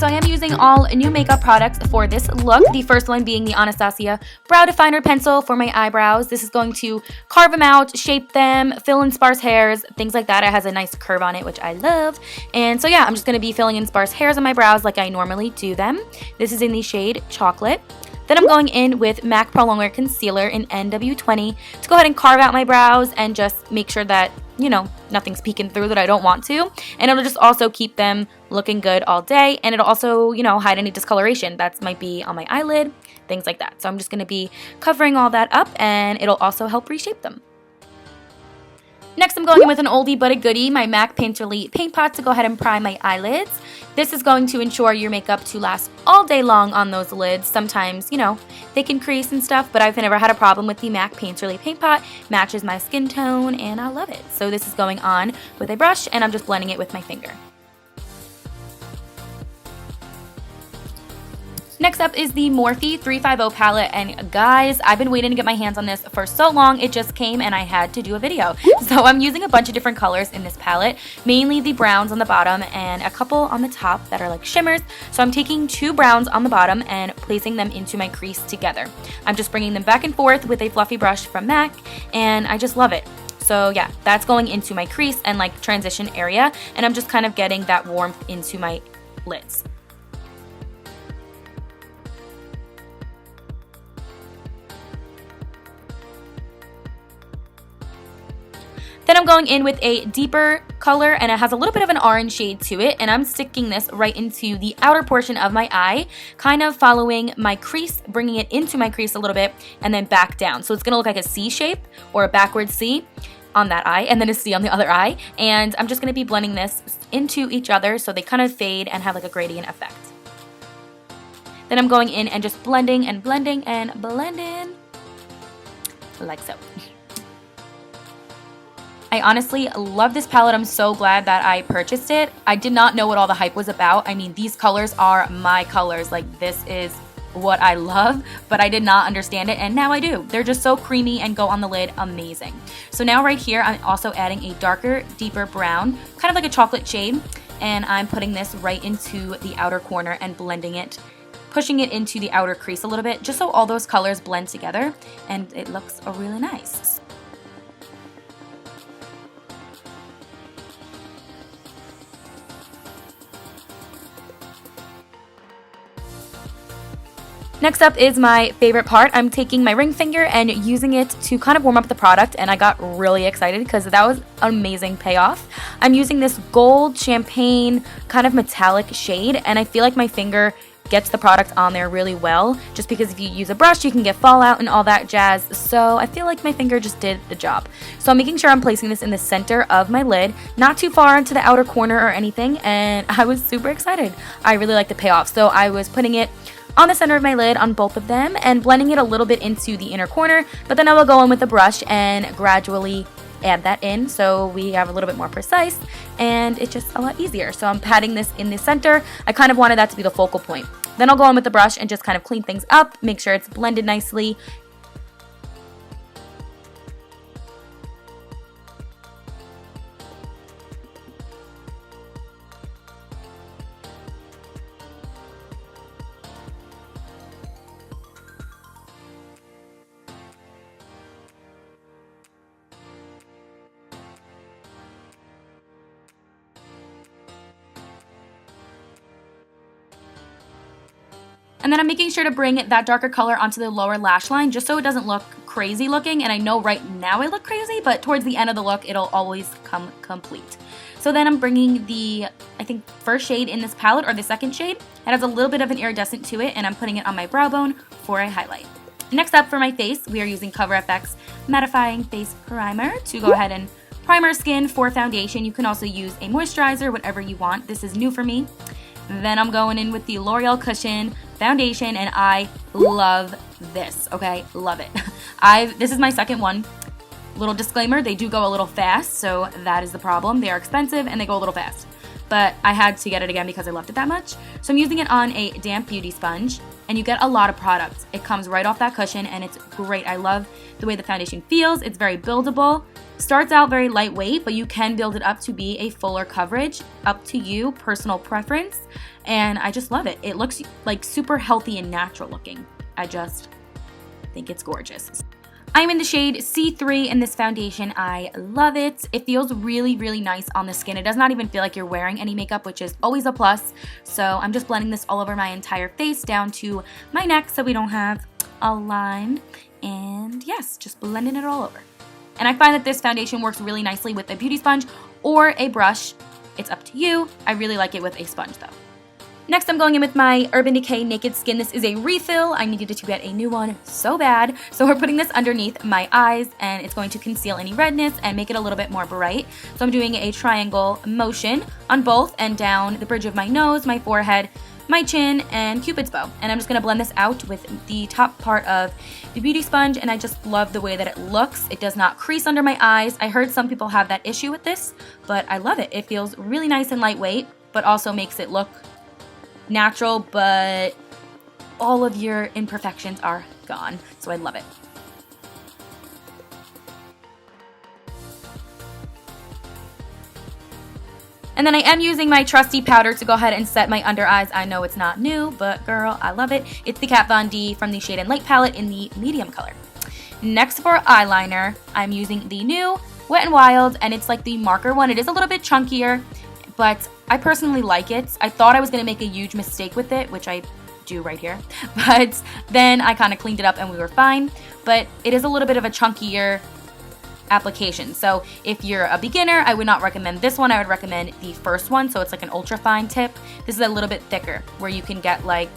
so I am using all new makeup products for this look. The first one being the Anastasia Brow Definer Pencil for my eyebrows. This is going to carve them out, shape them, fill in sparse hairs, things like that. It has a nice curve on it, which I love. And so yeah, I'm just going to be filling in sparse hairs on my brows like I normally do them. This is in the shade Chocolate. Then I'm going in with MAC Prolonger Concealer in NW20 to go ahead and carve out my brows and just make sure that, you know, nothing's peeking through that I don't want to. And it'll just also keep them looking good all day. And it'll also, you know, hide any discoloration that might be on my eyelid, things like that. So I'm just going to be covering all that up, and it'll also help reshape them. Next, I'm going in with an oldie but a goodie, my MAC Painterly Paint Pot to go ahead and prime my eyelids. This is going to ensure your makeup to last all day long on those lids. Sometimes, you know, they can crease and stuff, but I've never had a problem with the MAC Painterly Paint Pot. Matches my skin tone, and I love it. So this is going on with a brush, and I'm just blending it with my finger. Next up is the Morphe 350 palette, and guys, I've been waiting to get my hands on this for so long. It just came and I had to do a video. So I'm using a bunch of different colors in this palette, mainly the browns on the bottom and a couple on the top that are like shimmers. So I'm taking 2 browns on the bottom and placing them into my crease together. I'm just bringing them back and forth with a fluffy brush from MAC, and I just love it. So yeah, that's going into my crease and like transition area, and I'm just kind of getting that warmth into my lids. Then I'm going in with a deeper color, and it has a little bit of an orange shade to it, and I'm sticking this right into the outer portion of my eye, kind of following my crease, bringing it into my crease a little bit, and then back down. So it's going to look like a C shape or a backward C on that eye, and then a C on the other eye. And I'm just going to be blending this into each other so they kind of fade and have like a gradient effect. Then I'm going in and just blending and blending and blending like so. I honestly love this palette. I'm so glad that I purchased it. I did not know what all the hype was about. I mean, these colors are my colors. Like, this is what I love, but I did not understand it, and now I do. They're just so creamy and go on the lid amazing. So now right here, I'm also adding a darker, deeper brown, kind of like a chocolate shade, and I'm putting this right into the outer corner and blending it, pushing it into the outer crease a little bit, just so all those colors blend together, and it looks really nice. Next up is my favorite part. I'm taking my ring finger and using it to kind of warm up the product, and I got really excited because that was an amazing payoff. I'm using this gold champagne kind of metallic shade, and I feel like my finger gets the product on there really well, just because if you use a brush you can get fallout and all that jazz. So I feel like my finger just did the job. So I'm making sure I'm placing this in the center of my lid, not too far into the outer corner or anything, and I was super excited. I really like the payoff. So I was putting it on the center of my lid on both of them and blending it a little bit into the inner corner, but then I will go in with a brush and gradually add that in so we have a little bit more precise, and it's just a lot easier. So I'm patting this in the center. I kind of wanted that to be the focal point. Then I'll go in with the brush and just kind of clean things up, make sure it's blended nicely. And then I'm making sure to bring that darker color onto the lower lash line just so it doesn't look crazy looking. And I know right now I look crazy, but towards the end of the look, it'll always come complete. So then I'm bringing the, I think, first shade in this palette, or the second shade. It has a little bit of an iridescent to it, and I'm putting it on my brow bone for a highlight. Next up for my face, we are using CoverFX Mattifying Face Primer to go ahead and prime our skin for foundation. You can also use a moisturizer, whatever you want. This is new for me. Then I'm going in with the L'Oreal Cushion Foundation, and I love this, okay? Love it. This is my second one. Little disclaimer, they do go a little fast, so that is the problem. They are expensive and they go a little fast. But I had to get it again because I loved it that much. So I'm using it on a damp beauty sponge, and you get a lot of products. It comes right off that cushion, and it's great. I love the way the foundation feels. It's very buildable. Starts out very lightweight, but you can build it up to be a fuller coverage. Up to you, personal preference. And I just love it. It looks like super healthy and natural looking. I just think it's gorgeous. I'm in the shade C3 in this foundation. I love it. It feels really, really nice on the skin. It does not even feel like you're wearing any makeup, which is always a plus. So I'm just blending this all over my entire face down to my neck so we don't have a line. And yes, just blending it all over. And I find that this foundation works really nicely with a beauty sponge or a brush. It's up to you. I really like it with a sponge though. Next, I'm going in with my Urban Decay Naked Skin. This is a refill. I needed to get a new one so bad. So we're putting this underneath my eyes, and it's going to conceal any redness and make it a little bit more bright. So I'm doing a triangle motion on both and down the bridge of my nose, my forehead, my chin, and Cupid's bow. And I'm just going to blend this out with the top part of the beauty sponge, and I just love the way that it looks. It does not crease under my eyes. I heard some people have that issue with this, but I love it. It feels really nice and lightweight, but also makes it look natural, but all of your imperfections are gone. So I love it. And then I am using my trusty powder to go ahead and set my under eyes. I know it's not new, but girl, I love it. It's the Kat Von D from the Shade and Light palette in the medium color. Next for eyeliner, I'm using the new Wet n Wild, and it's like the marker one. It is a little bit chunkier, but I personally like it. I thought I was going to make a huge mistake with it, which I do right here, but then I kind of cleaned it up and we were fine. But it is a little bit of a chunkier application. So if you're a beginner, I would not recommend this one. I would recommend the first one. So it's like an ultra fine tip. This is a little bit thicker where you can get like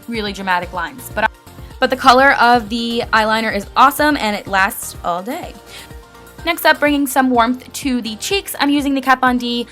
really dramatic lines. But the color of the eyeliner is awesome and it lasts all day. Next up, bringing some warmth to the cheeks, I'm using the Kat Von D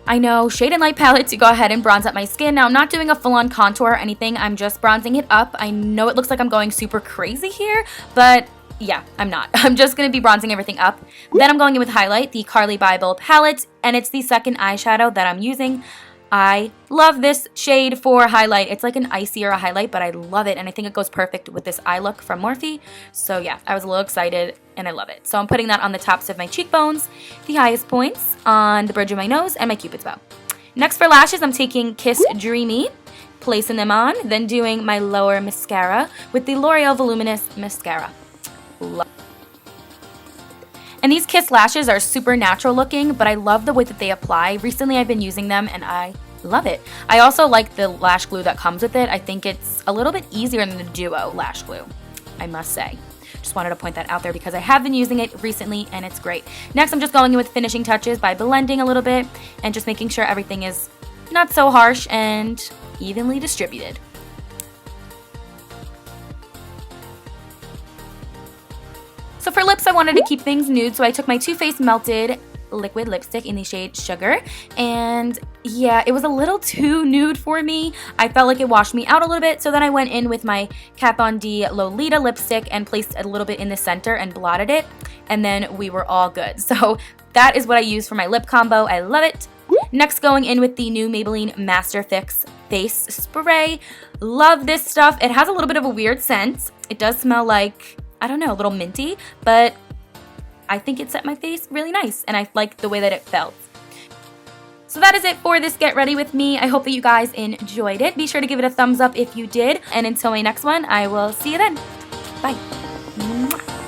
Shade and Light palette to go ahead and bronze up my skin. Now, I'm not doing a full-on contour or anything. I'm just bronzing it up. I know it looks like I'm going super crazy here, but yeah, I'm not. I'm just going to be bronzing everything up. Then I'm going in with highlight, the Carli Bybel palette, and it's the second eyeshadow that I'm using. I love this shade for highlight. It's like an icier highlight, but I love it, and I think it goes perfect with this eye look from Morphe. So yeah, I was a little excited, and I love it. So I'm putting that on the tops of my cheekbones, the highest points, on the bridge of my nose, and my Cupid's bow. Next for lashes, I'm taking Kiss Dreamy, placing them on, then doing my lower mascara with the L'Oreal Voluminous Mascara. And these Kiss lashes are super natural looking, but I love the way that they apply. Recently I've been using them and I love it. I also like the lash glue that comes with it. I think it's a little bit easier than the Duo lash glue, I must say. Just wanted to point that out there because I have been using it recently and it's great. Next, I'm just going in with finishing touches by blending a little bit and just making sure everything is not so harsh and evenly distributed. So for lips, I wanted to keep things nude, so I took my Too Faced Melted liquid lipstick in the shade Sugar, and yeah, it was a little too nude for me. I felt like it washed me out a little bit, so then I went in with my Kat Von D Lolita lipstick and placed it a little bit in the center and blotted it, and then we were all good. So that is what I used for my lip combo. I love it. Next, going in with the new Maybelline Master Fix Face Spray. Love this stuff. It has a little bit of a weird scent. It does smell like, I don't know, a little minty, but I think it set my face really nice, and I like the way that it felt. So that is it for this Get Ready With Me. I hope that you guys enjoyed it. Be sure to give it a thumbs up if you did, and until my next one, I will see you then. Bye. Mwah.